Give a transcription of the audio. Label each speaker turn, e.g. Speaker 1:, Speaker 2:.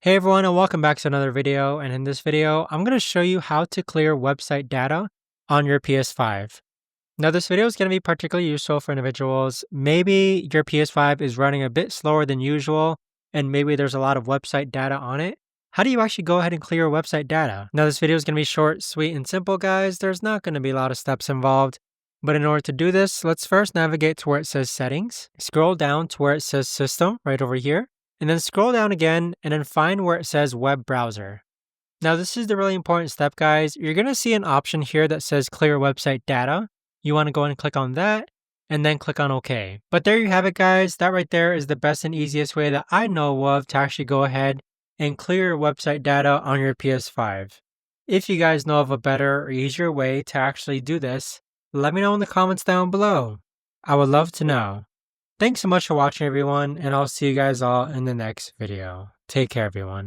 Speaker 1: Hey everyone, and welcome back to another video. And in this video, I'm going to show you how to clear website data on your PS5. Now, this video is going to be particularly useful for individuals. Maybe your PS5 is running a bit slower than usual, and maybe there's a lot of website data on it. How do you actually go ahead and clear website data? Now, this video is going to be short, sweet, and simple, guys. There's not going to be a lot of steps involved. But in order to do this, let's first navigate to where it says Settings. Scroll down to where it says System right over here. And then scroll down again and then find where it says Web Browser. Now, this is the really important step, guys. You're going to see an option here that says Clear Website Data. You want to go ahead and click on that and then click on OK. But there you have it, guys. That right there is the best and easiest way that I know of to actually go ahead and clear your website data on your PS5. If you guys know of a better or easier way to actually do this, let me know in the comments down below. I would love to know. Thanks so much for watching, everyone, and I'll see you guys all in the next video. Take care, everyone.